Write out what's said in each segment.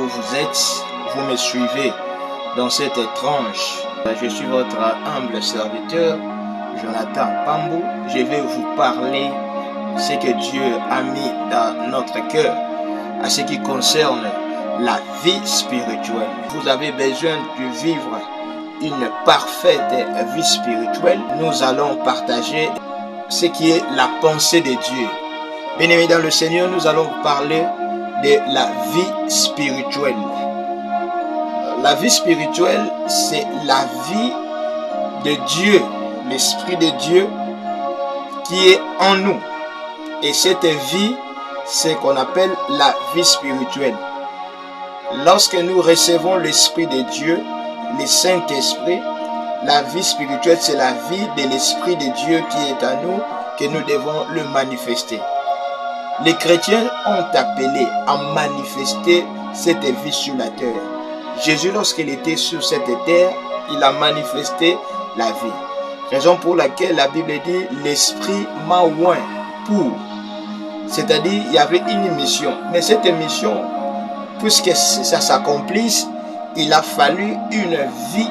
vous êtes, vous me suivez dans cette tranche. Je suis votre humble serviteur, Jonathan Pambou. Je vais vous parler de ce que Dieu a mis dans notre cœur à ce qui concerne la vie spirituelle. Vous avez besoin de vivre une parfaite vie spirituelle. Nous allons partager ce qui est la pensée de Dieu. Bien-aimés dans le Seigneur, nous allons parler de la vie spirituelle. La vie spirituelle, c'est la vie de Dieu, l'Esprit de Dieu qui est en nous. Et cette vie, c'est qu'on appelle la vie spirituelle. Lorsque nous recevons l'Esprit de Dieu, le Saint-Esprit, la vie spirituelle, c'est la vie de l'Esprit de Dieu qui est en nous, que nous devons le manifester. Les chrétiens ont appelé à manifester cette vie sur la terre. Jésus, lorsqu'il était sur cette terre, il a manifesté la vie. Raison pour laquelle la Bible dit « l'Esprit m'a oint pour ». C'est-à-dire, il y avait une mission. Mais cette mission, puisque ça s'accomplisse, il a fallu une vie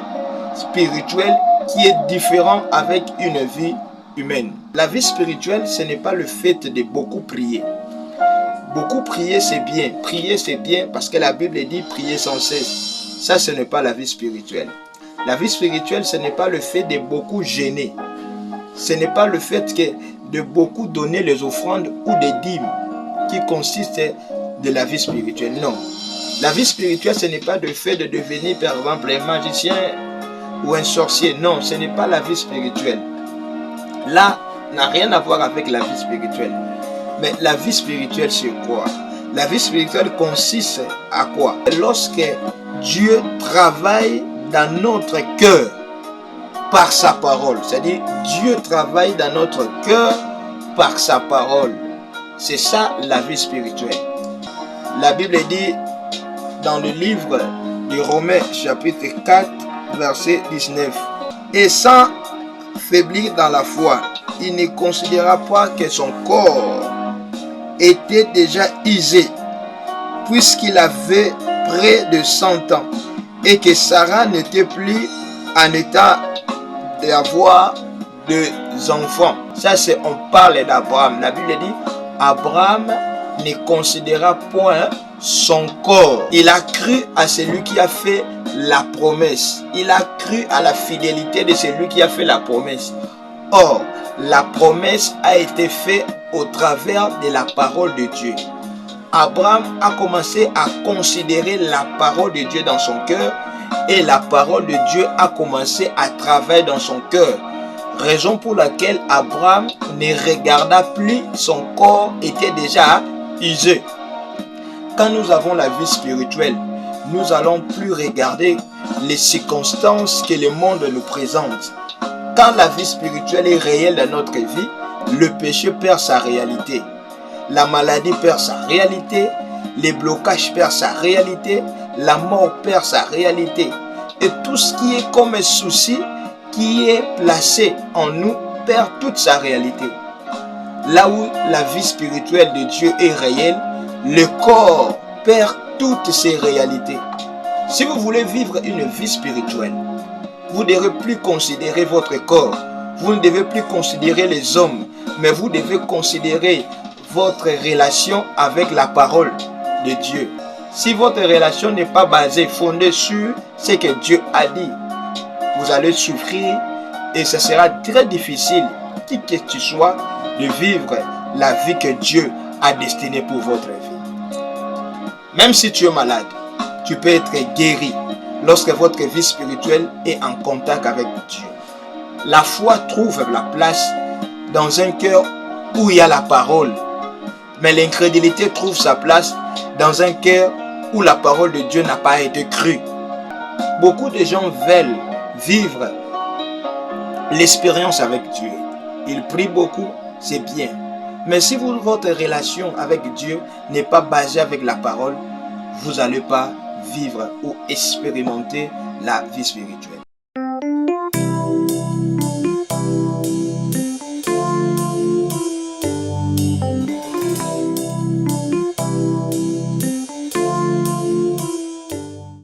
spirituelle qui est différente avec une vie humaine. La vie spirituelle, ce n'est pas le fait de beaucoup prier. Beaucoup prier, c'est bien. Prier, c'est bien parce que la Bible dit prier sans cesse. Ça, ce n'est pas la vie spirituelle. La vie spirituelle, ce n'est pas le fait de beaucoup jeûner. Ce n'est pas le fait de beaucoup donner les offrandes ou des dîmes qui consiste de la vie spirituelle. Non. La vie spirituelle, ce n'est pas le fait de devenir, par exemple, un magicien ou un sorcier. Non, ce n'est pas la vie spirituelle. Là, n'a rien à voir avec la vie spirituelle. Mais la vie spirituelle, c'est quoi? La vie spirituelle consiste à quoi? Lorsque Dieu travaille dans notre cœur par sa parole. C'est-à-dire, Dieu travaille dans notre cœur par sa parole. C'est ça la vie spirituelle. La Bible dit dans le livre de Romains chapitre 4 verset 19. Et sans faiblir dans la foi, il ne considéra pas que son corps était déjà usé, puisqu'il avait près de 100 ans, et que Sarah n'était plus en état d'avoir des enfants. Ça, c'est, on parle d'Abraham. La Bible dit, Abraham ne considéra point son corps. Il a cru à celui qui a fait la promesse. Il a cru à la fidélité de celui qui a fait la promesse. Or, la promesse a été faite au travers de la parole de Dieu. Abraham a commencé à considérer la parole de Dieu dans son cœur et la parole de Dieu a commencé à travailler dans son cœur. Raison pour laquelle Abraham ne regarda plus, son corps était déjà usé. Quand nous avons la vie spirituelle, nous allons plus regarder les circonstances que le monde nous présente. Quand la vie spirituelle est réelle dans notre vie, le péché perd sa réalité. La maladie perd sa réalité. Les blocages perdent sa réalité. La mort perd sa réalité. Et tout ce qui est comme un souci qui est placé en nous perd toute sa réalité. Là où la vie spirituelle de Dieu est réelle, le corps perd toutes ses réalités. Si vous voulez vivre une vie spirituelle, vous ne devez plus considérer votre corps. Vous ne devez plus considérer les hommes, mais vous devez considérer votre relation avec la parole de Dieu. Si votre relation n'est pas basée, fondée sur ce que Dieu a dit, vous allez souffrir et ce sera très difficile, qui que tu sois, de vivre la vie que Dieu a destinée pour votre vie. Même si tu es malade, tu peux être guéri lorsque votre vie spirituelle est en contact avec Dieu. La foi trouve la place dans un cœur où il y a la parole. Mais l'incrédulité trouve sa place dans un cœur où la parole de Dieu n'a pas été crue. Beaucoup de gens veulent vivre l'expérience avec Dieu. Ils prient beaucoup, c'est bien. Mais si votre relation avec Dieu n'est pas basée avec la parole, vous n'allez pas vivre ou expérimenter la vie spirituelle.